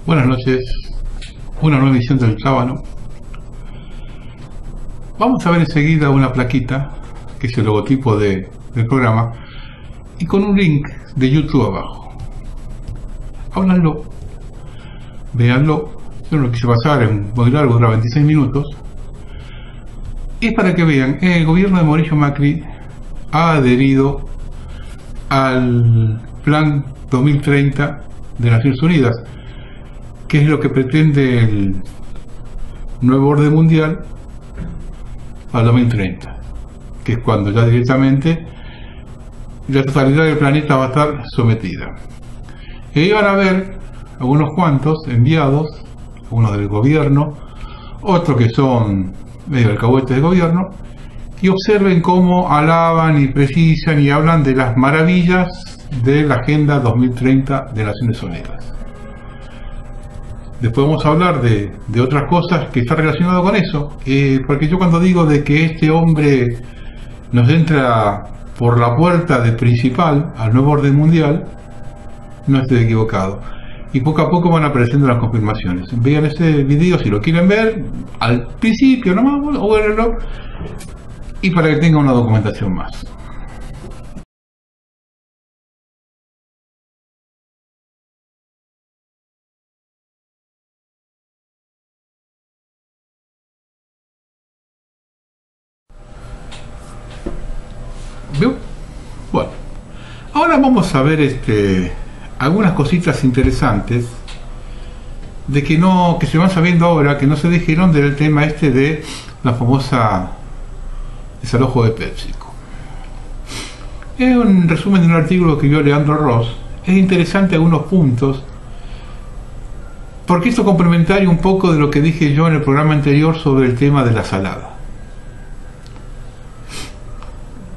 Buenas noches, una nueva emisión del Sábano. Vamos a ver enseguida una plaquita, que es el logotipo del programa, y con un link de YouTube abajo. Háblanlo, véanlo, yo no lo quise pasar, es muy largo, dura 26 minutos. Y es para que vean, el gobierno de Mauricio Macri ha adherido al Plan 2030 de Naciones Unidas, que es lo que pretende el nuevo orden mundial al 2030, que es cuando ya directamente la totalidad del planeta va a estar sometida. Y ahí van a ver algunos cuantos enviados, algunos del gobierno, otros que son medio alcahuetes del gobierno, y observen cómo alaban y precisan y hablan de las maravillas de la Agenda 2030 de Naciones Unidas. Después vamos a hablar de otras cosas que están relacionadas con eso, porque yo cuando digo de que este hombre nos entra por la puerta de principal al nuevo orden mundial, no estoy equivocado. Y poco a poco van apareciendo las confirmaciones. Vean ese video si lo quieren ver, al principio nomás, o verlo, y para que tengan una documentación más. Bueno, ahora vamos a ver algunas cositas interesantes de que se van sabiendo ahora, que no se dijeron del tema de la famosa desalojo de PepsiCo. Es un resumen de un artículo que escribió Leandro Ross. Es interesante algunos puntos, porque esto complementaria un poco de lo que dije yo en el programa anterior sobre el tema de la salada.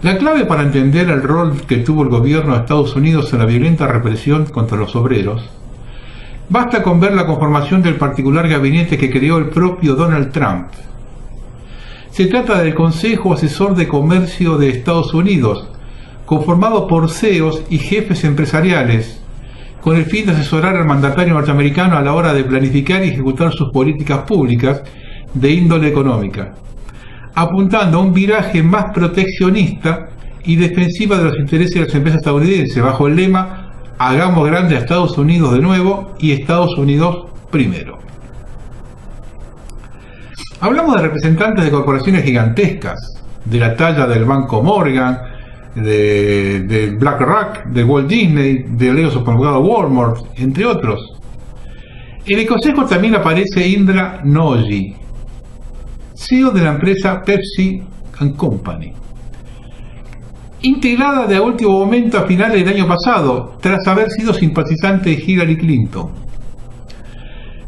La clave para entender el rol que tuvo el gobierno de Estados Unidos en la violenta represión contra los obreros, basta con ver la conformación del particular gabinete que creó el propio Donald Trump. Se trata del Consejo Asesor de Comercio de Estados Unidos, conformado por CEOs y jefes empresariales, con el fin de asesorar al mandatario norteamericano a la hora de planificar y ejecutar sus políticas públicas de índole económica, apuntando a un viraje más proteccionista y defensiva de los intereses de las empresas estadounidenses, bajo el lema "Hagamos grande a Estados Unidos de nuevo y Estados Unidos primero". Hablamos de representantes de corporaciones gigantescas, de la talla del Banco Morgan, de BlackRock, de Walt Disney, de Leo Supermercado Walmart, entre otros. En el consejo también aparece Indra Nooyi, CEO de la empresa Pepsi & Company, integrada de a último momento a finales del año pasado, tras haber sido simpatizante de Hillary Clinton.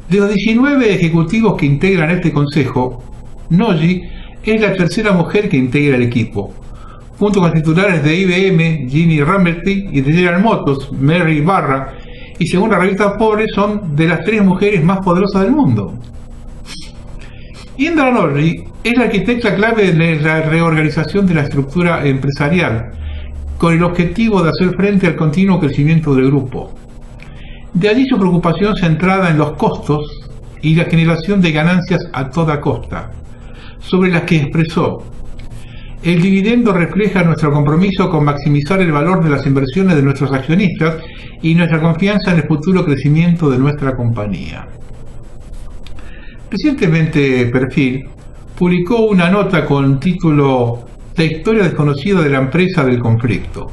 De los 19 ejecutivos que integran este consejo, Nooyi es la tercera mujer que integra el equipo, junto con titulares de IBM, Ginny Rametty, y de General Motors, Mary Barra, y según la revista Forbes son de las 3 mujeres más poderosas del mundo. Indra Nooyi es la arquitecta clave de la reorganización de la estructura empresarial, con el objetivo de hacer frente al continuo crecimiento del grupo. De allí su preocupación centrada en los costos y la generación de ganancias a toda costa, sobre las que expresó: "El dividendo refleja nuestro compromiso con maximizar el valor de las inversiones de nuestros accionistas y nuestra confianza en el futuro crecimiento de nuestra compañía". Recientemente Perfil publicó una nota con título "La historia desconocida de la empresa del conflicto.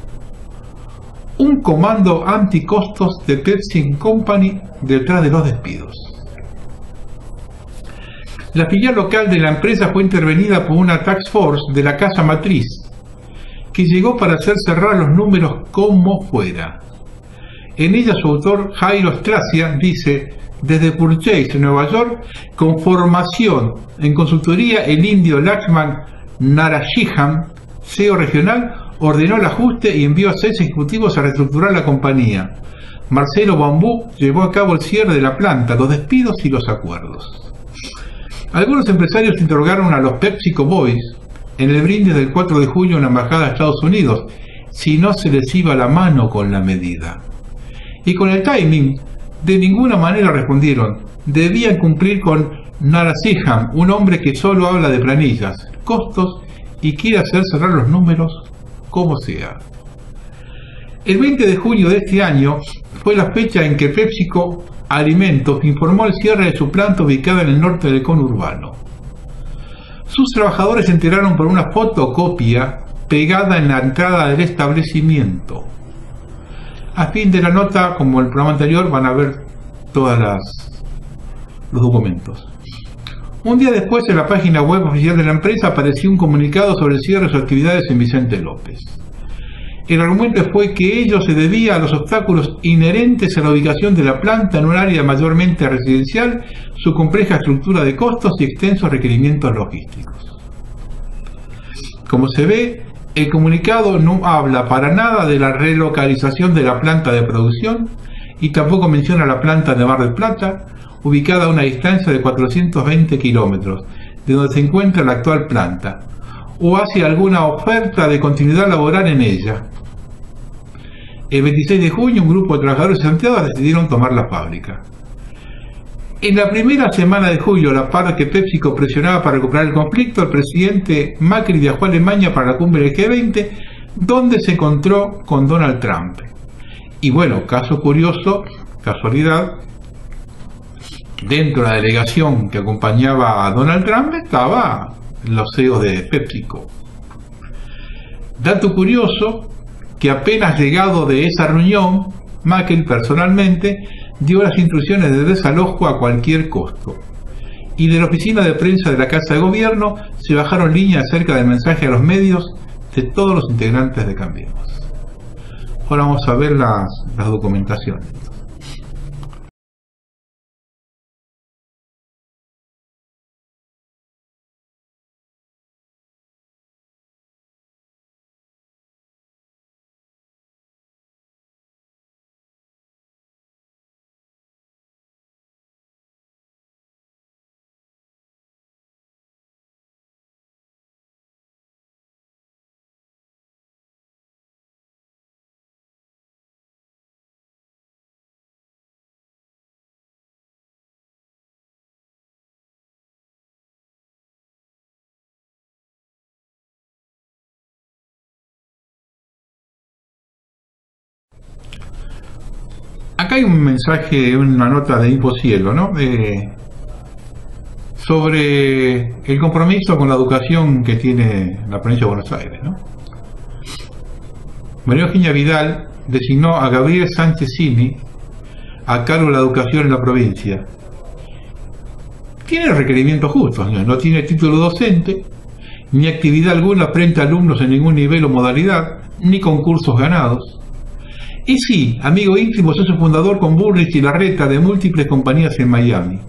Un comando anticostos de Pepsi Company detrás de los despidos". La filial local de la empresa fue intervenida por una task force de la casa matriz, que llegó para hacer cerrar los números como fuera. En ella su autor, Jairo Strasia, dice: "Desde Purchase, en Nueva York, con formación en consultoría, el indio Lakshman Narasimhan, CEO regional, ordenó el ajuste y envió a 6 ejecutivos a reestructurar la compañía. Marcelo Bambú llevó a cabo el cierre de la planta, los despidos y los acuerdos". Algunos empresarios interrogaron a los PepsiCo Boys en el brindis del 4 de julio en la embajada de Estados Unidos si no se les iba la mano con la medida. Y con el timing De ninguna manera, respondieron. Debían cumplir con Narasimhan, un hombre que solo habla de planillas, costos y quiere hacer cerrar los números como sea. El 20 de junio de este año fue la fecha en que PepsiCo Alimentos informó el cierre de su planta ubicada en el norte del conurbano. Sus trabajadores se enteraron por una fotocopia pegada en la entrada del establecimiento. A fin de la nota, como el programa anterior, van a ver todos los documentos. Un día después, en la página web oficial de la empresa apareció un comunicado sobre el cierre de sus actividades en Vicente López. El argumento fue que ello se debía a los obstáculos inherentes a la ubicación de la planta en un área mayormente residencial, su compleja estructura de costos y extensos requerimientos logísticos. Como se ve, el comunicado no habla para nada de la relocalización de la planta de producción y tampoco menciona la planta de Mar del Plata, ubicada a una distancia de 420 kilómetros, de donde se encuentra la actual planta, o hace alguna oferta de continuidad laboral en ella. El 26 de junio, un grupo de trabajadores de Santiago decidieron tomar la fábrica. En la primera semana de julio, a la par que PepsiCo presionaba para recuperar el conflicto, el presidente Macri viajó a Alemania para la cumbre del G20, donde se encontró con Donald Trump. Y bueno, caso curioso, casualidad, dentro de la delegación que acompañaba a Donald Trump estaba los CEOs de PepsiCo. Dato curioso, que apenas llegado de esa reunión, Macri personalmente dio las instrucciones de desalojo a cualquier costo. Y de la oficina de prensa de la Casa de Gobierno se bajaron líneas acerca del mensaje a los medios de todos los integrantes de Cambiemos. Ahora vamos a ver las documentaciones. Acá hay un mensaje, una nota de Infocielo, ¿no? Sobre el compromiso con la educación que tiene la provincia de Buenos Aires, ¿no? María Eugenia Vidal designó a Gabriel Sanchezini a cargo de la educación en la provincia. Tiene requerimientos justos, no tiene título docente, ni actividad alguna frente a alumnos en ningún nivel o modalidad, ni concursos ganados. Y sí, amigo íntimo, socio fundador con Bullrich y Larreta de múltiples compañías en Miami.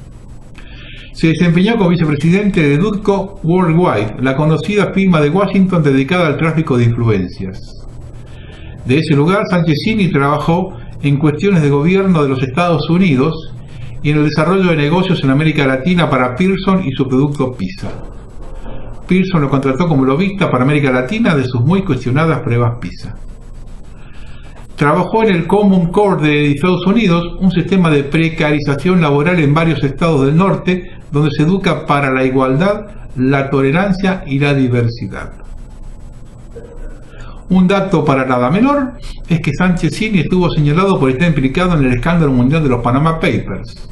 Se desempeñó como vicepresidente de Dutco Worldwide, la conocida firma de Washington dedicada al tráfico de influencias. De ese lugar, Sanchezini trabajó en cuestiones de gobierno de los Estados Unidos y en el desarrollo de negocios en América Latina para Pearson y su producto PISA. Pearson lo contrató como lobista para América Latina de sus muy cuestionadas pruebas PISA. Trabajó en el Common Core de Estados Unidos, un sistema de precarización laboral en varios estados del norte, donde se educa para la igualdad, la tolerancia y la diversidad. Un dato para nada menor es que Sanchezini estuvo señalado por estar implicado en el escándalo mundial de los Panama Papers.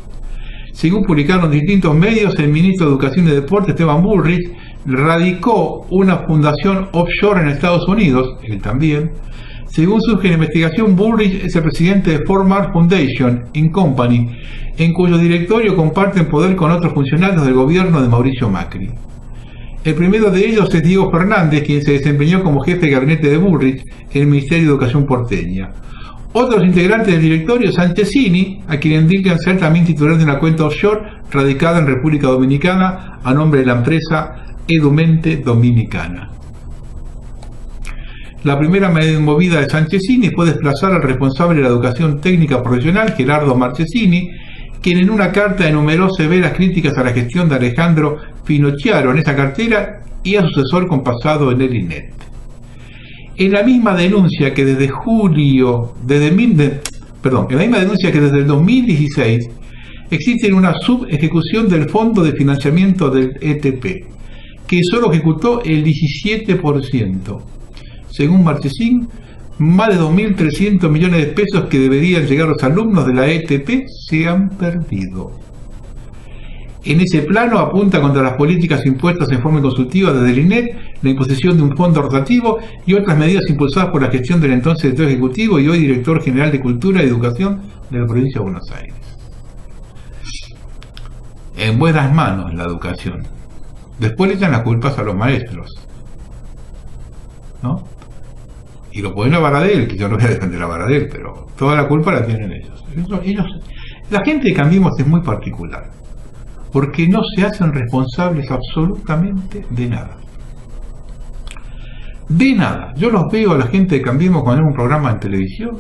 Según publicaron distintos medios, el ministro de Educación y Deporte, Esteban Bullrich, radicó una fundación offshore en Estados Unidos, él también. Según surge la investigación, Bullrich es el presidente de Fort Myers Foundation Company, en cuyo directorio comparten poder con otros funcionarios del gobierno de Mauricio Macri. El primero de ellos es Diego Fernández, quien se desempeñó como jefe de gabinete de Bullrich en el Ministerio de Educación porteña. Otros integrantes del directorio, Sanchezini, a quien indican ser también titular de una cuenta offshore radicada en República Dominicana a nombre de la empresa Edumente Dominicana. La primera movida de Sanchezini fue desplazar al responsable de la educación técnica profesional, Gerardo Marchesini, quien en una carta enumeró severas críticas a la gestión de Alejandro Finocchiaro en esa cartera y a su sucesor con pasado en el INET. En la misma denuncia que desde en la misma denuncia que desde el 2016 existe una subejecución del Fondo de Financiamiento del ETP, que solo ejecutó el 17%. Según Marchesín, más de 2.300 millones de pesos que deberían llegar a los alumnos de la ETP se han perdido. En ese plano apunta contra las políticas impuestas en forma consultiva desde el INEP, la imposición de un fondo rotativo y otras medidas impulsadas por la gestión del entonces director ejecutivo y hoy director general de Cultura y Educación de la provincia de Buenos Aires. En buenas manos la educación. Después le echan las culpas a los maestros, ¿no? Y lo ponen a Baradel, que yo no voy a defender a Baradel, pero toda la culpa la tienen ellos. La gente de Cambiemos es muy particular, porque no se hacen responsables absolutamente de nada. De nada. Yo los veo a la gente de Cambiemos cuando hay un programa en televisión,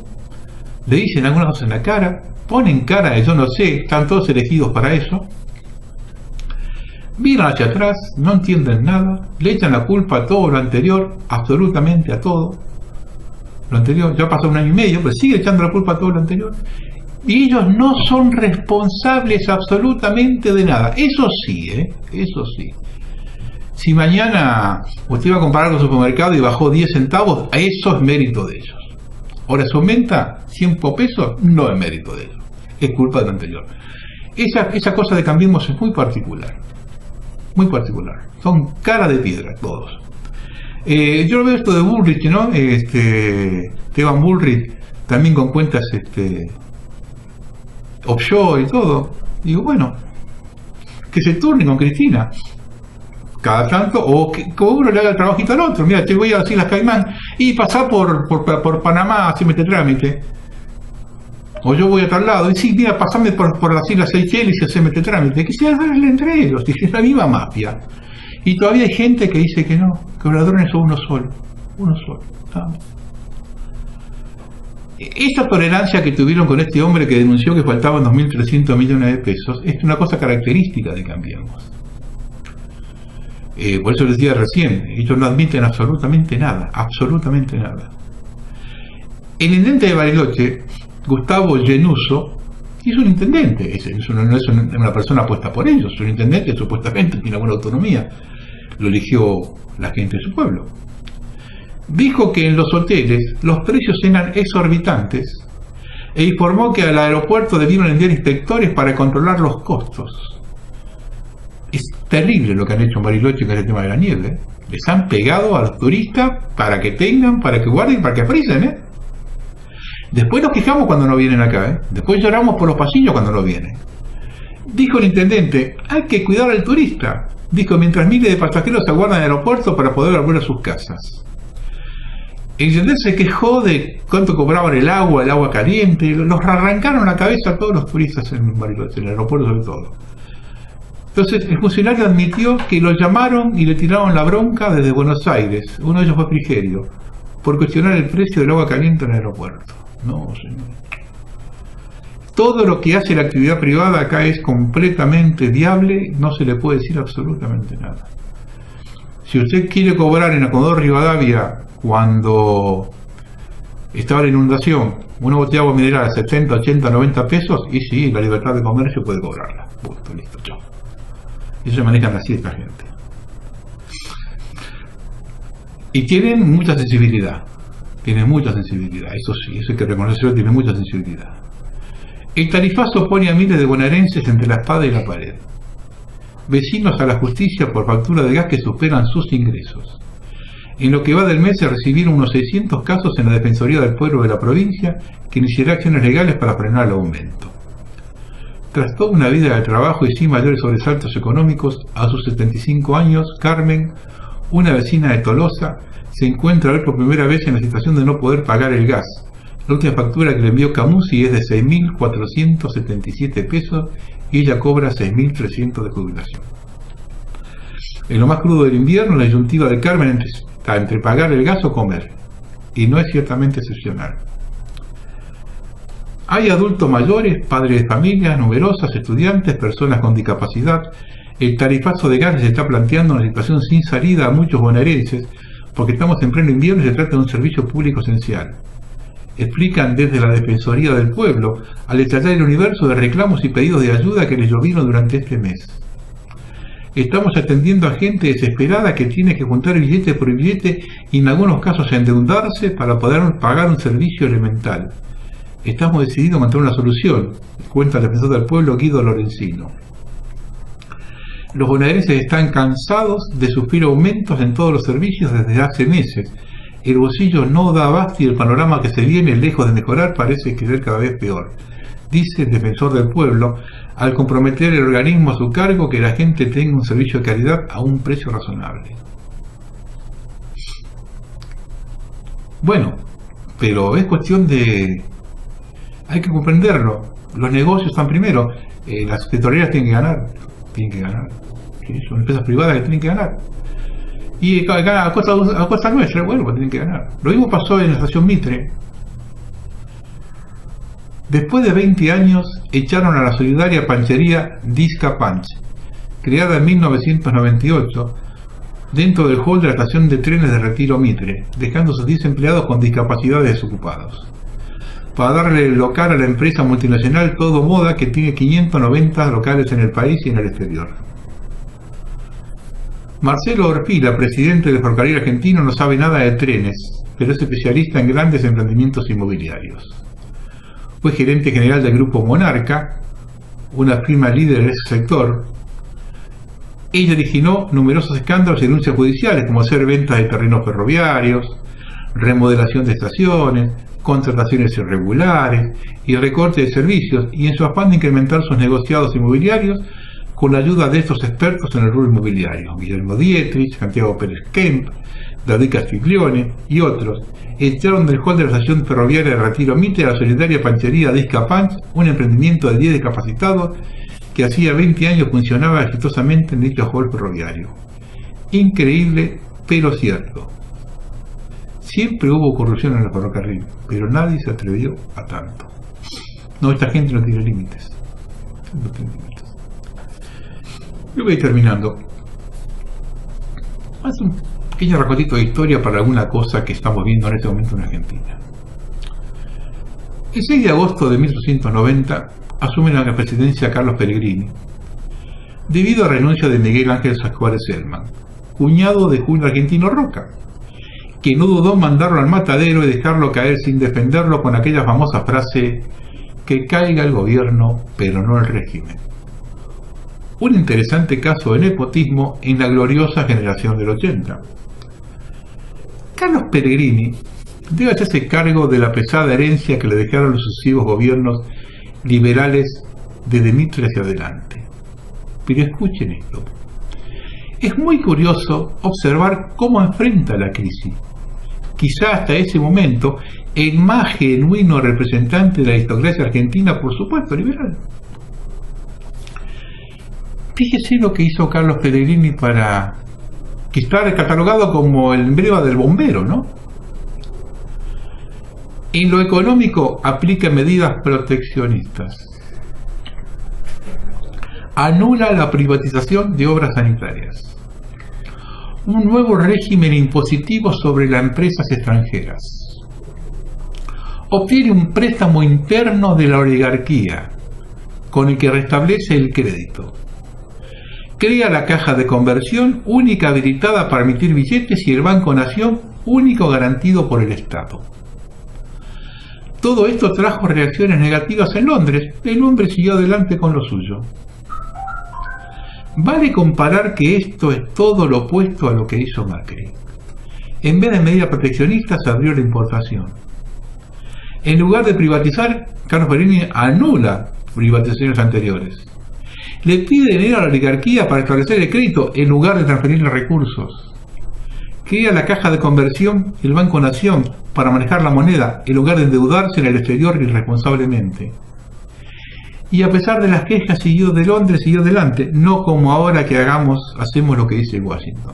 le dicen algunas cosas en la cara, ponen cara de yo no sé, están todos elegidos para eso, miran hacia atrás, no entienden nada, le echan la culpa a todo lo anterior, absolutamente a todo. Lo anterior, ya pasó 1 año y medio, pero sigue echando la culpa a todo lo anterior. Y ellos no son responsables absolutamente de nada. Eso sí, eso sí. Si mañana usted va a comprar algo en el supermercado y bajó 10 centavos, eso es mérito de ellos. Ahora se aumenta 100 pesos, no es mérito de ellos. Es culpa de lo anterior. Esa cosa de Cambiemos es muy particular. Muy particular. Son cara de piedra todos. Yo lo veo esto de Bullrich, ¿no? Esteban Bullrich, también con cuentas offshore y todo. Digo, bueno, que se turne con Cristina cada tanto, o que uno le haga el trabajito al otro. Mira, te voy a decir las Caimán y pasar por Panamá, haceme este trámite. O yo voy a tal lado, y sí, mira, pasame por las Islas Seychelles y haceme este trámite. Que se hagan entre ellos, es la misma mafia. Y todavía hay gente que dice que no, que los ladrones son uno solo. ¿No? Esta tolerancia que tuvieron con este hombre que denunció que faltaban 2.300 millones de pesos es una cosa característica de Cambiemos. Por eso les decía recién, ellos no admiten absolutamente nada, absolutamente nada. El intendente de Bariloche, Gustavo Genuso, es un intendente, no es una persona puesta por ellos, es un intendente supuestamente tiene buena autonomía, lo eligió la gente de su pueblo. Dijo que en los hoteles los precios eran exorbitantes e informó que al aeropuerto debieron enviar inspectores para controlar los costos. Es terrible lo que han hecho en Bariloche con el tema de la nieve. Les han pegado a los turistas para que tengan, para que guarden, para que frisen, Después nos quejamos cuando no vienen acá, Después lloramos por los pasillos cuando no vienen. Dijo el intendente, hay que cuidar al turista. Dijo, mientras miles de pasajeros aguardan en el aeropuerto para poder volver a sus casas. El intendente se quejó de cuánto cobraban el agua caliente. Los arrancaron la cabeza a todos los turistas en Bariloche, en el aeropuerto sobre todo. Entonces el funcionario admitió que lo llamaron y le tiraron la bronca desde Buenos Aires. Uno de ellos fue Frigerio, por cuestionar el precio del agua caliente en el aeropuerto. No, señor. Todo lo que hace la actividad privada acá es completamente viable, no se le puede decir absolutamente nada. Si usted quiere cobrar en Comodoro Rivadavia, cuando estaba la inundación, una botella de agua mineral a 70, 80, 90 pesos, y sí, la libertad de comercio puede cobrarla. Punto, listo, chao. Eso se manejan así esta gente. Y tienen mucha sensibilidad. Eso sí, eso hay que reconocerlo, tiene mucha sensibilidad. El tarifazo pone a miles de bonaerenses entre la espada y la pared. Vecinos a la justicia por factura de gas que superan sus ingresos. En lo que va del mes se recibieron unos 600 casos en la Defensoría del Pueblo de la provincia, que iniciará acciones legales para frenar el aumento. Tras toda una vida de trabajo y sin mayores sobresaltos económicos, a sus 75 años, Carmen, una vecina de Tolosa, se encuentra hoy por primera vez en la situación de no poder pagar el gas. La última factura que le envió Camusi es de 6.477 pesos y ella cobra 6.300 de jubilación. En lo más crudo del invierno, la disyuntiva de Carmen está entre pagar el gas o comer, y no es ciertamente excepcional. Hay adultos mayores, padres de familias numerosas, estudiantes, personas con discapacidad. El tarifazo de gas se está planteando una situación sin salida a muchos bonaerenses, porque estamos en pleno invierno y se trata de un servicio público esencial. explican desde la Defensoría del Pueblo, al detallar el universo de reclamos y pedidos de ayuda que les llovieron durante este mes. Estamos atendiendo a gente desesperada que tiene que juntar billete por billete y en algunos casos endeudarse para poder pagar un servicio elemental. Estamos decididos a mantener una solución, cuenta el defensor del pueblo Guido Lorenzino. Los bonaerenses están cansados de sufrir aumentos en todos los servicios desde hace meses. El bolsillo no da abasto y el panorama que se viene, lejos de mejorar, parece que ser cada vez peor. Dice el defensor del pueblo, al comprometer el organismo a su cargo que la gente tenga un servicio de calidad a un precio razonable. Bueno, pero es cuestión de... hay que comprenderlo. Los negocios están primero. Las petroleras tienen que ganar. Sí, son empresas privadas que tienen que ganar. Y a costa nuestra, bueno, pues tienen que ganar. Lo mismo pasó en la estación Mitre. Después de 20 años, echaron a la solidaria panchería Disca Punch, creada en 1998, dentro del hall de la estación de trenes de Retiro Mitre, dejando a sus 10 empleados con discapacidades desocupados. Para darle el local a la empresa multinacional Todo Moda, que tiene 590 locales en el país y en el exterior. Marcelo Orfila, presidente del Ferrocarril Argentino, no sabe nada de trenes, pero es especialista en grandes emprendimientos inmobiliarios. Fue gerente general del Grupo Monarca, una firma líder en ese sector. Ella originó numerosos escándalos y denuncias judiciales, como hacer ventas de terrenos ferroviarios, remodelación de estaciones, contrataciones irregulares y recorte de servicios, y en su afán de incrementar sus negociados inmobiliarios, con la ayuda de estos expertos en el rubro inmobiliario, Guillermo Dietrich, Santiago Pérez Kemp, David Castiglione y otros, echaron del hall de la estación ferroviaria de Retiro Mitre a la solidaria panchería Disca Punch, un emprendimiento de 10 discapacitados que hacía 20 años funcionaba exitosamente en dicho hall ferroviario. Increíble, pero cierto. Siempre hubo corrupción en el ferrocarril, pero nadie se atrevió a tanto. No, esta gente no tiene límites. No tiene límites. Yo voy terminando. Haz un pequeño racotito de historia para alguna cosa que estamos viendo en este momento en Argentina. El 6 de agosto de 1890 asume la presidencia Carlos Pellegrini, debido a la renuncia de Miguel Ángel Juárez Celman, cuñado de Julio Argentino Roca, que no dudó en mandarlo al matadero y dejarlo caer sin defenderlo con aquella famosa frase: que caiga el gobierno, pero no el régimen. Un interesante caso de nepotismo en la gloriosa generación del 80. Carlos Pellegrini debe hacerse cargo de la pesada herencia que le dejaron los sucesivos gobiernos liberales desde Mitre hacia adelante. Pero escuchen esto. Es muy curioso observar cómo enfrenta la crisis. Quizá hasta ese momento el más genuino representante de la aristocracia argentina, por supuesto, liberal. Fíjese lo que hizo Carlos Pellegrini para... que está catalogado como el emblema del bombero, ¿no? En lo económico aplica medidas proteccionistas. Anula la privatización de obras sanitarias. Un nuevo régimen impositivo sobre las empresas extranjeras. Obtiene un préstamo interno de la oligarquía, con el que restablece el crédito. Crea la caja de conversión única habilitada para emitir billetes y el Banco Nación único garantido por el Estado. Todo esto trajo reacciones negativas en Londres. El hombre siguió adelante con lo suyo. Vale comparar que esto es todo lo opuesto a lo que hizo Macri. En vez de medidas proteccionistas, se abrió la importación. En lugar de privatizar, Carlos Pellegrini anula privatizaciones anteriores. Le pide dinero a la oligarquía para establecer el crédito en lugar de transferirle recursos. Crea la caja de conversión, el Banco Nación, para manejar la moneda en lugar de endeudarse en el exterior irresponsablemente. Y a pesar de las quejas, siguió de Londres, siguió adelante, no como ahora que hacemos lo que dice Washington.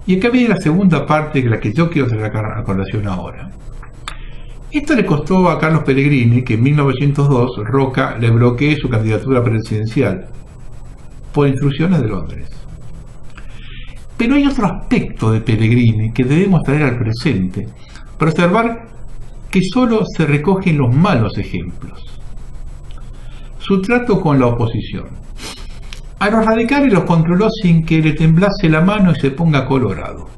Y acá viene la segunda parte, la que yo quiero traer a colación ahora. Esto le costó a Carlos Pellegrini que en 1902 Roca le bloquee su candidatura presidencial por instrucciones de Londres. Pero hay otro aspecto de Pellegrini que debemos traer al presente para observar que solo se recogen los malos ejemplos. Su trato con la oposición. A los radicales los controló sin que le temblase la mano y se ponga colorado.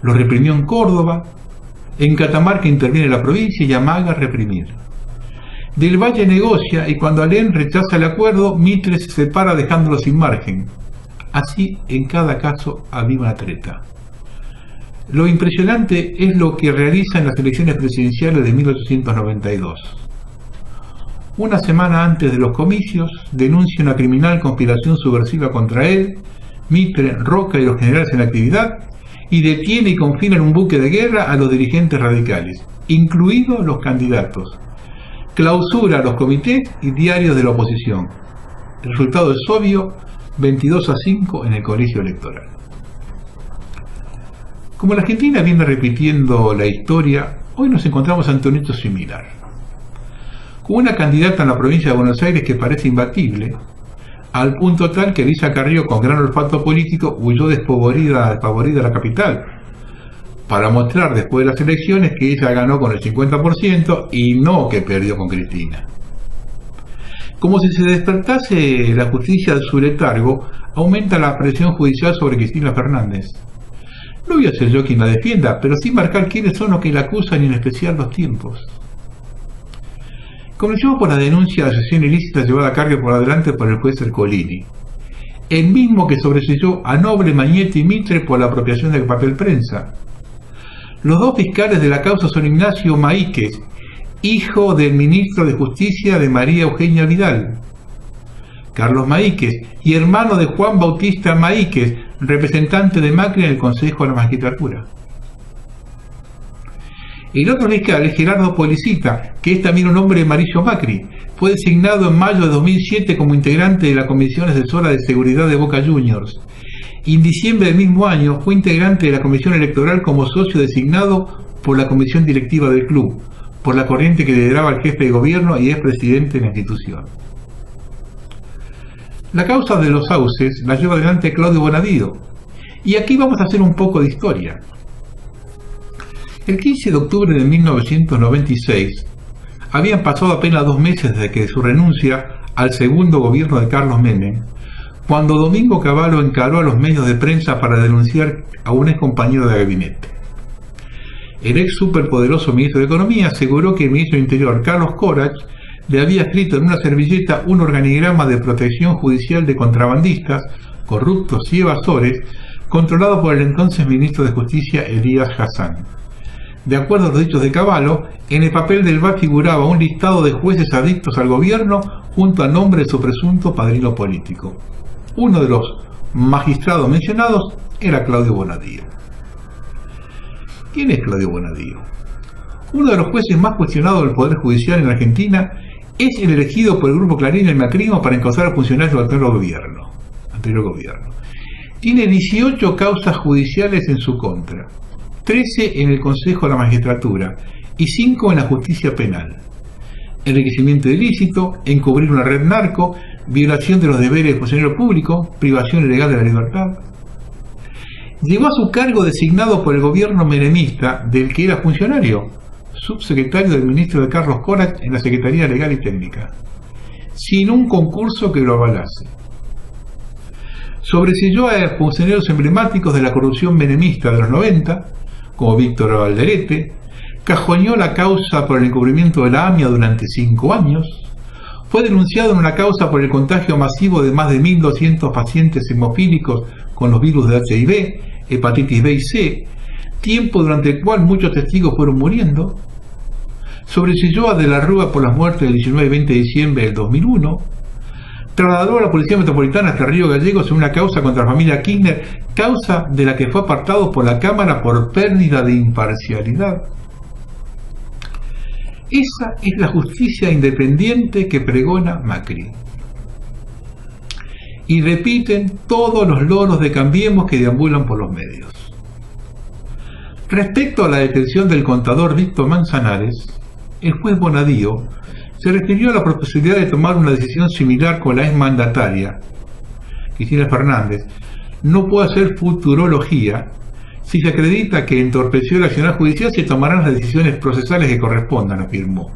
Los reprimió en Córdoba, en Catamarca interviene la provincia y amaga reprimir. Del Valle negocia y cuando Alén rechaza el acuerdo, Mitre se separa dejándolo sin margen. Así en cada caso había una treta. Lo impresionante es lo que realiza en las elecciones presidenciales de 1892. Una semana antes de los comicios, denuncia una criminal conspiración subversiva contra él, Mitre, Roca y los generales en actividad, y detiene y confina en un buque de guerra a los dirigentes radicales, incluidos los candidatos. Clausura los comités y diarios de la oposición. El resultado es obvio, 22-5 en el colegio electoral. Como la Argentina viene repitiendo la historia, hoy nos encontramos ante un hecho similar. Con una candidata en la provincia de Buenos Aires que parece imbatible, al punto tal que Elisa Carrió, con gran olfato político, huyó despavorida a la capital, para mostrar después de las elecciones que ella ganó con el 50% y no que perdió con Cristina. Como si se despertase la justicia de su letargo, aumenta la presión judicial sobre Cristina Fernández. No voy a ser yo quien la defienda, pero sí marcar quiénes son los que la acusan y en especial los tiempos. Comenzó por la denuncia de asociación ilícita llevada a cargo por adelante por el juez Ercolini, el mismo que sobreseyó a Noble, Mañetti y Mitre por la apropiación del papel prensa. Los dos fiscales de la causa son Ignacio Maíquez, hijo del ministro de Justicia de María Eugenia Vidal, Carlos Maíquez, y hermano de Juan Bautista Maíquez, representante de Macri en el Consejo de la Magistratura. El otro fiscal es Gerardo Policita, que es también un hombre de Mauricio Macri. Fue designado en mayo de 2007 como integrante de la Comisión Asesora de Seguridad de Boca Juniors. Y en diciembre del mismo año fue integrante de la Comisión Electoral como socio designado por la Comisión Directiva del club, por la corriente que lideraba el jefe de gobierno y es presidente de la institución. La causa de los sauces la lleva adelante Claudio Bonadío. Y aquí vamos a hacer un poco de historia. El 15 de octubre de 1996, habían pasado apenas 2 meses desde que su renuncia al segundo gobierno de Carlos Menem, cuando Domingo Cavallo encaró a los medios de prensa para denunciar a un ex compañero de gabinete. El ex superpoderoso ministro de Economía aseguró que el ministro de Interior, Carlos Corach, le había escrito en una servilleta un organigrama de protección judicial de contrabandistas, corruptos y evasores, controlado por el entonces ministro de Justicia, Elías Hassan. De acuerdo a los dichos de Cavallo, en el papel del VAR figuraba un listado de jueces adictos al gobierno junto al nombre de su presunto padrino político. Uno de los magistrados mencionados era Claudio Bonadío. ¿Quién es Claudio Bonadío? Uno de los jueces más cuestionados del Poder Judicial en Argentina, es el elegido por el Grupo Clarín en Macrino para encausar a funcionarios del anterior gobierno. Tiene 18 causas judiciales en su contra, 13 en el Consejo de la Magistratura y 5 en la justicia penal. Enriquecimiento ilícito, encubrir una red narco, violación de los deberes de funcionario público, privación ilegal de la libertad. Llegó a su cargo designado por el gobierno menemista del que era funcionario, subsecretario del ministro de Carlos Corach en la Secretaría Legal y Técnica, sin un concurso que lo avalase. Sobreselló a funcionarios emblemáticos de la corrupción menemista de los 90, como Víctor Alderete, cajoneó la causa por el encubrimiento de la AMIA durante 5 años, fue denunciado en una causa por el contagio masivo de más de 1.200 pacientes hemofílicos con los virus de HIV, hepatitis B y C, tiempo durante el cual muchos testigos fueron muriendo. Sobreselló a De la Rúa por las muertes del 19 y 20 de diciembre del 2001, trasladó a la Policía Metropolitana hasta Río Gallegos en una causa contra la familia Kirchner, causa de la que fue apartado por la Cámara por pérdida de imparcialidad. Esa es la justicia independiente que pregona Macri. Y repiten todos los loros de Cambiemos que deambulan por los medios. Respecto a la detención del contador Víctor Manzanares, el juez Bonadío se refirió a la posibilidad de tomar una decisión similar con la exmandataria, Cristina Fernández, no puede hacer futurología. Si se acredita que entorpeció el accionar judicial, se tomarán las decisiones procesales que correspondan, afirmó.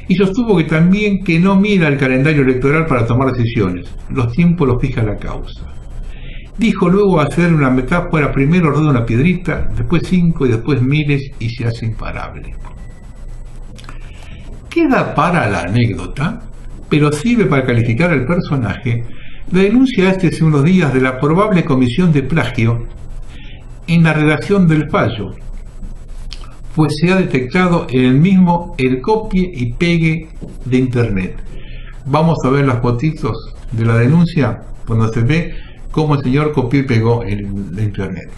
Y sostuvo que también que no mira el calendario electoral para tomar decisiones. Los tiempos los fija la causa. Dijo luego hacer una metáfora: primero rodea una piedrita, después 5 y después miles y se hace imparable. Queda para la anécdota, pero sirve para calificar al personaje, la denuncia hace unos días de la probable comisión de plagio en la redacción del fallo, pues se ha detectado en el mismo el copie y pegue de internet. Vamos a ver las fotitos de la denuncia cuando se ve cómo el señor copió y pegó en la internet.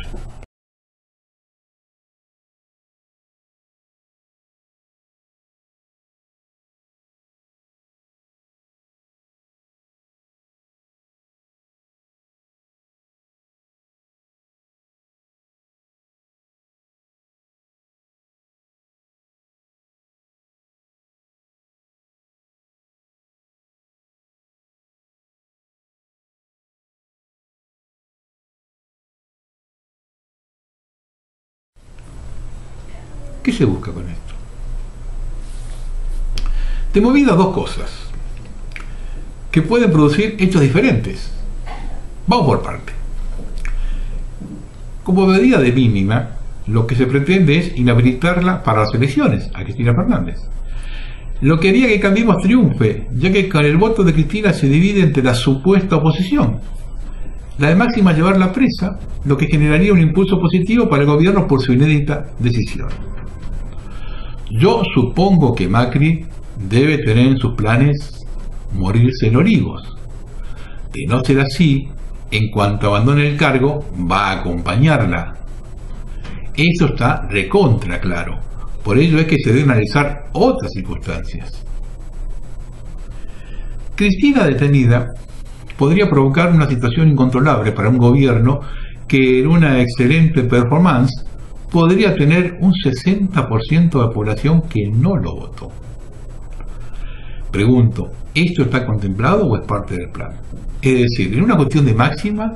¿Qué se busca con esto? De movida dos cosas que pueden producir hechos diferentes. Vamos por parte. Como medida de mínima, lo que se pretende es inhabilitarla para las elecciones, a Cristina Fernández. Lo que haría que Cambiemos triunfe, ya que con el voto de Cristina se divide entre la supuesta oposición. La de Máxima llevarla presa, lo que generaría un impulso positivo para el gobierno por su inédita decisión. Yo supongo que Macri debe tener en sus planes morirse en Olivos. De no ser así, en cuanto abandone el cargo, va a acompañarla. Eso está recontra claro. Por ello es que se deben analizar otras circunstancias. Cristina detenida podría provocar una situación incontrolable para un gobierno que en una excelente performance podría tener un 60% de la población que no lo votó. Pregunto, ¿esto está contemplado o es parte del plan? Es decir, en una cuestión de máxima,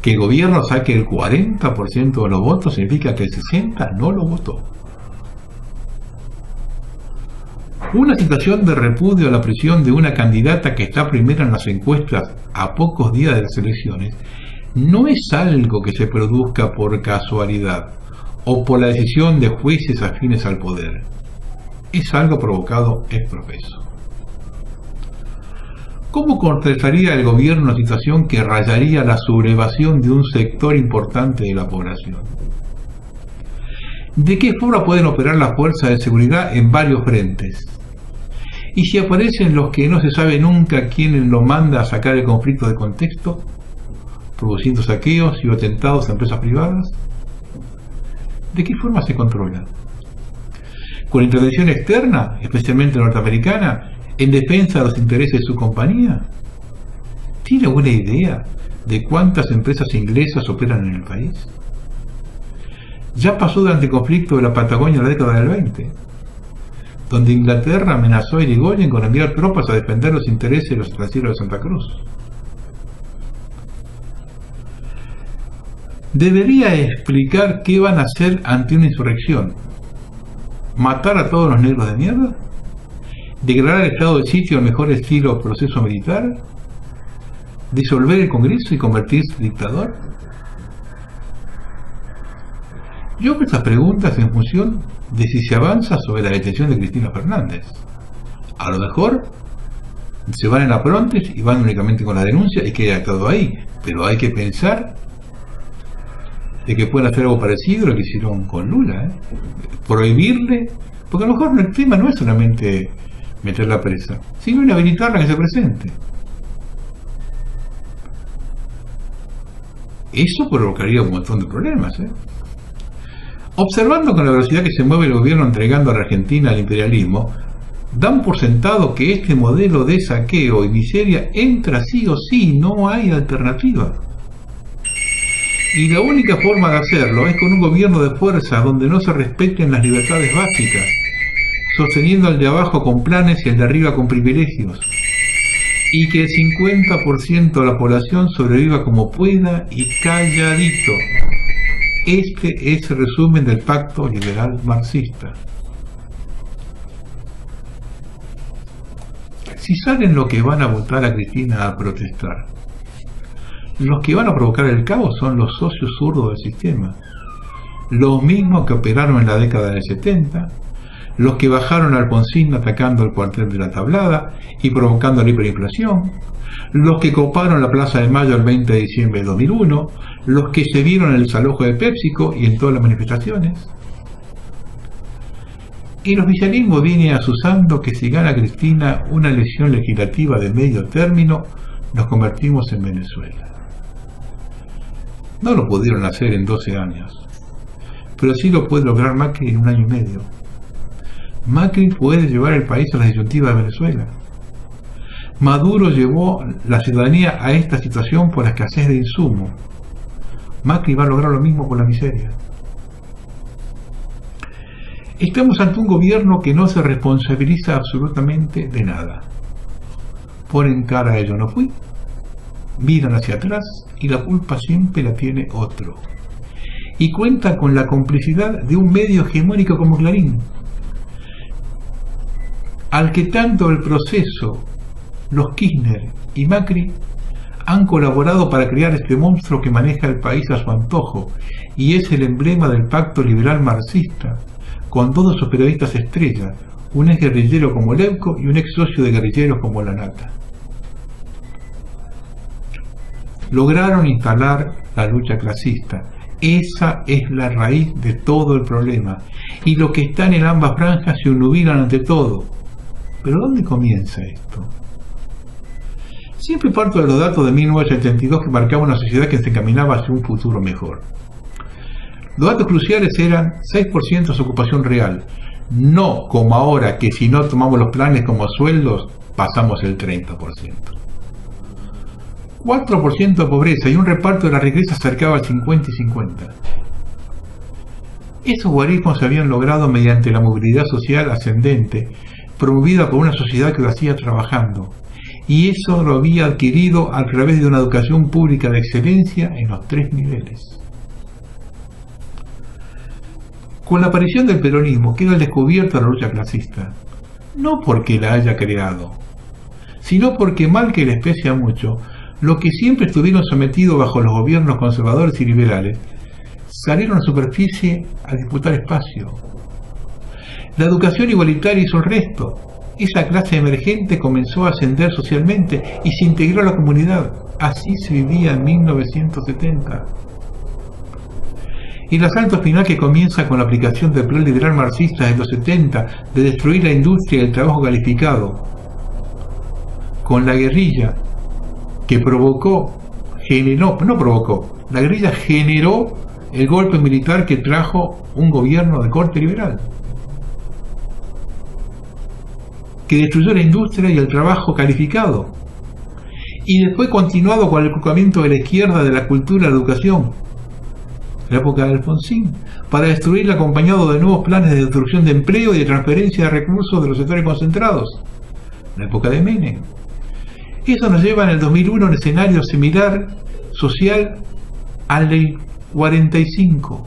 que el gobierno saque el 40% de los votos significa que el 60% no lo votó. Una situación de repudio a la presión de una candidata que está primera en las encuestas a pocos días de las elecciones no es algo que se produzca por casualidad o por la decisión de jueces afines al poder. Es algo provocado ex profeso. ¿Cómo contestaría el gobierno una situación que rayaría la sublevación de un sector importante de la población? ¿De qué forma pueden operar las fuerzas de seguridad en varios frentes? ¿Y si aparecen los que no se sabe nunca quién los manda a sacar el conflicto de contexto, produciendo saqueos y atentados a empresas privadas? ¿De qué forma se controla? ¿Con intervención externa, especialmente norteamericana, en defensa de los intereses de su compañía? ¿Tiene alguna idea de cuántas empresas inglesas operan en el país? Ya pasó durante el conflicto de la Patagonia en la década del 20, donde Inglaterra amenazó a Irigoyen con enviar tropas a defender los intereses de los extranjeros de Santa Cruz. Debería explicar qué van a hacer ante una insurrección. ¿Matar a todos los negros de mierda? ¿Declarar el estado de sitio al mejor estilo proceso militar? ¿Disolver el Congreso y convertirse en dictador? Yo hago estas preguntas en función de si se avanza sobre la detención de Cristina Fernández. A lo mejor se van en la Prontes y van únicamente con la denuncia y queda actuado ahí, pero hay que pensar de que pueden hacer algo parecido a lo que hicieron con Lula, prohibirle, porque a lo mejor el tema no es solamente meterla presa, sino inhabilitarla que se presente. Eso provocaría un montón de problemas. Observando con la velocidad que se mueve el gobierno entregando a la Argentina al imperialismo, dan por sentado que este modelo de saqueo y miseria entra sí o sí, no hay alternativa. Y la única forma de hacerlo es con un gobierno de fuerza donde no se respeten las libertades básicas, sosteniendo al de abajo con planes y al de arriba con privilegios. y que el 50% de la población sobreviva como pueda y calladito. Este es el resumen del pacto liberal marxista. Si salen los que van a votar a Cristina a protestar, los que van a provocar el caos son los socios zurdos del sistema, los mismos que operaron en la década del 70, los que bajaron a Alfonsín atacando el cuartel de la Tablada y provocando la hiperinflación, los que coparon la Plaza de Mayo el 20 de diciembre de 2001, los que se vieron en el desalojo de PepsiCo y en todas las manifestaciones. Y el oficialismo viene asusando que si gana Cristina una elección legislativa de medio término, nos convertimos en Venezuela. No lo pudieron hacer en 12 años, pero sí lo puede lograr Macri en 1 año y medio. Macri puede llevar el país a la disyuntiva de Venezuela. Maduro llevó la ciudadanía a esta situación por la escasez de insumos. Macri va a lograr lo mismo con la miseria. Estamos ante un gobierno que no se responsabiliza absolutamente de nada. Ponen cara a ello no fui, miran hacia atrás y la culpa siempre la tiene otro. Y cuenta con la complicidad de un medio hegemónico como Clarín, al que tanto el Proceso, los Kirchner y Macri han colaborado para crear este monstruo que maneja el país a su antojo y es el emblema del pacto liberal marxista, con 2 de sus periodistas estrella, un ex guerrillero como Leuco y un ex socio de guerrilleros como Lanata. Lograron instalar la lucha clasista. Esa es la raíz de todo el problema. Y los que están en ambas franjas se obnubilan ante todo. ¿Pero dónde comienza esto? Siempre parto de los datos de 1982 que marcaban una sociedad que se encaminaba hacia un futuro mejor. Los datos cruciales eran 6% de su ocupación real, no como ahora que si no tomamos los planes como sueldos pasamos el 30%. 4% de pobreza y un reparto de la riqueza acercaba al 50 y 50. Esos guarismos se habían logrado mediante la movilidad social ascendente, promovida por una sociedad que lo hacía trabajando, y eso lo había adquirido a través de una educación pública de excelencia en los 3 niveles. Con la aparición del peronismo queda al descubierto la lucha clasista, no porque la haya creado, sino porque, mal que les pese a mucho, los que siempre estuvieron sometidos bajo los gobiernos conservadores y liberales salieron a la superficie a disputar espacio. La educación igualitaria hizo el resto. Esa clase emergente comenzó a ascender socialmente y se integró a la comunidad. Así se vivía en 1970. Y el asalto final que comienza con la aplicación del plan liberal marxista de los 70 de destruir la industria y el trabajo calificado, con la guerrilla que la guerrilla generó el golpe militar que trajo un gobierno de corte liberal, que destruyó la industria y el trabajo calificado, y después continuado con el ocultamiento de la izquierda de la cultura y la educación, la época de Alfonsín, para destruirla acompañado de nuevos planes de destrucción de empleo y de transferencia de recursos de los sectores concentrados, la época de Menem. Eso nos lleva en el 2001 a un escenario similar social al del 45.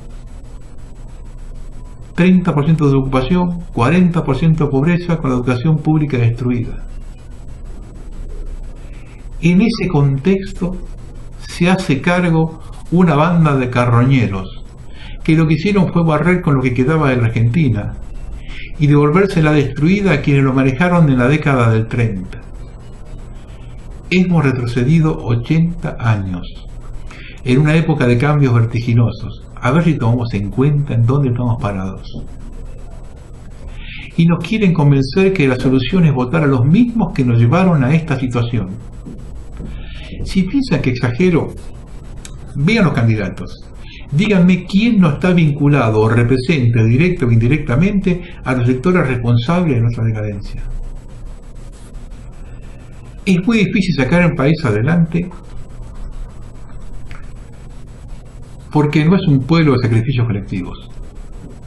30% de ocupación, 40% de pobreza con la educación pública destruida. En ese contexto se hace cargo una banda de carroñeros que lo que hicieron fue barrer con lo que quedaba de la Argentina y devolvérsela destruida a quienes lo manejaron en la década del 30. Hemos retrocedido 80 años en una época de cambios vertiginosos. A ver si tomamos en cuenta en dónde estamos parados. Y nos quieren convencer que la solución es votar a los mismos que nos llevaron a esta situación. Si piensan que exagero, vean los candidatos. Díganme quién no está vinculado o representa directa o indirectamente a los sectores responsables de nuestra decadencia. Es muy difícil sacar un país adelante porque no es un pueblo de sacrificios colectivos.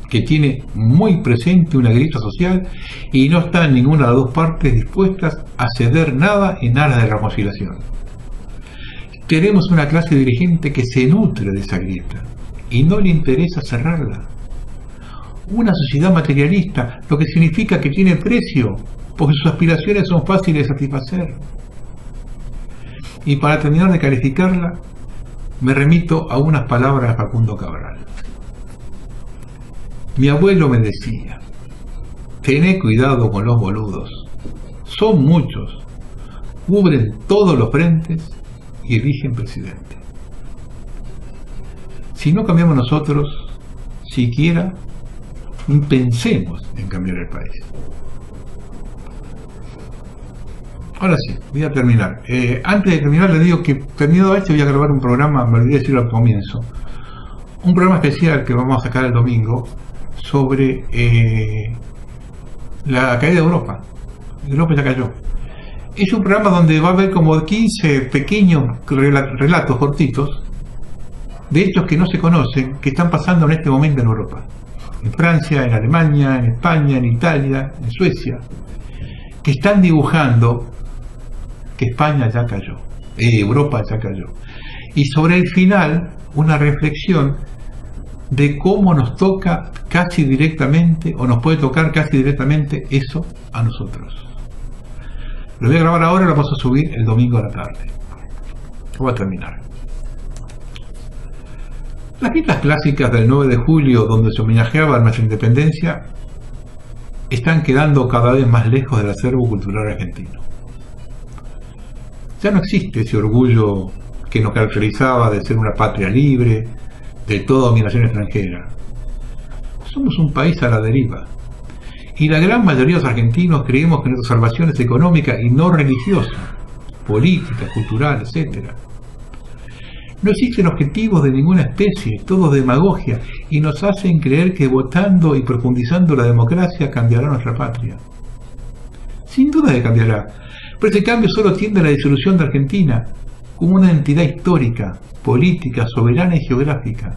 que tiene muy presente una grieta social y no está en ninguna de las dos partes dispuestas a ceder nada en aras de la reconciliación. Tenemos una clase dirigente que se nutre de esa grieta y no le interesa cerrarla. Una sociedad materialista, lo que significa que tiene precio, porque sus aspiraciones son fáciles de satisfacer. Y para terminar de calificarla, me remito a unas palabras de Facundo Cabral. Mi abuelo me decía: tené cuidado con los boludos, son muchos, cubren todos los frentes y eligen presidente. Si no cambiamos nosotros, siquiera pensemos en cambiar el país. Ahora sí, voy a terminar. Antes de terminar, les digo que terminado esto voy a grabar un programa, me olvidé decirlo al comienzo, un programa especial que vamos a sacar el domingo sobre la caída de Europa. Europa ya cayó. Es un programa donde va a haber como 15 pequeños relatos cortitos de hechos que no se conocen, que están pasando en este momento en Europa. En Francia, en Alemania, en España, en Italia, en Suecia, que están dibujando que España ya cayó, Europa ya cayó. Y sobre el final, una reflexión de cómo nos toca casi directamente, o nos puede tocar casi directamente eso a nosotros. Lo voy a grabar ahora y lo vamos a subir el domingo a la tarde. Voy a terminar. Las fiestas clásicas del 9 de julio, donde se homenajeaba nuestra independencia, están quedando cada vez más lejos del acervo cultural argentino. Ya no existe ese orgullo que nos caracterizaba de ser una patria libre, de toda dominación extranjera. Somos un país a la deriva, y la gran mayoría de los argentinos creemos que nuestra salvación es económica y no religiosa, política, cultural, etc. No existen objetivos de ninguna especie, todos demagogia, y nos hacen creer que votando y profundizando la democracia cambiará nuestra patria. Sin duda que cambiará, pero ese cambio solo tiende a la disolución de Argentina como una entidad histórica, política, soberana y geográfica.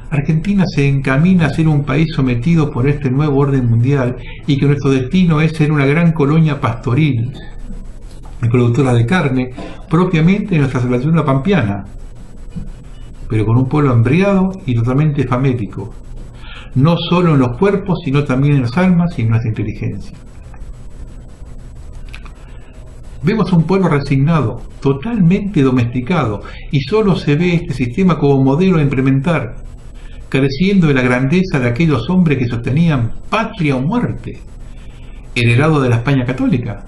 Argentina se encamina a ser un país sometido por este nuevo orden mundial y que nuestro destino es ser una gran colonia pastoril, productora de carne, propiamente de nuestra selvación pampeana, pero con un pueblo hambriado y totalmente famélico, no solo en los cuerpos, sino también en las almas y en nuestra inteligencia. Vemos un pueblo resignado, totalmente domesticado, y solo se ve este sistema como modelo a implementar, careciendo de la grandeza de aquellos hombres que sostenían patria o muerte, heredado de la España católica,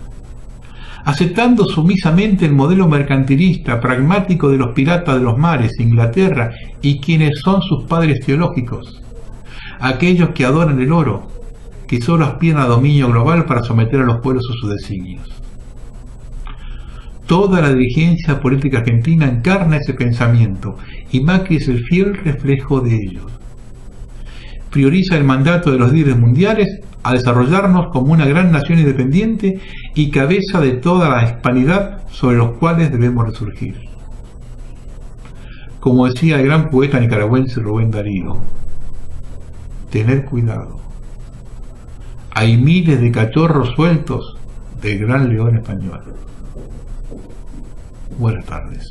aceptando sumisamente el modelo mercantilista, pragmático de los piratas de los mares, Inglaterra, y quienes son sus padres teológicos, aquellos que adoran el oro, que solo aspiran a dominio global para someter a los pueblos a sus designios. Toda la dirigencia política argentina encarna ese pensamiento, y Macri es el fiel reflejo de ello. Prioriza el mandato de los líderes mundiales a desarrollarnos como una gran nación independiente y cabeza de toda la hispanidad sobre los cuales debemos resurgir. Como decía el gran poeta nicaragüense Rubén Darío, tener cuidado. Hay miles de cachorros sueltos del gran león español. Buenas tardes.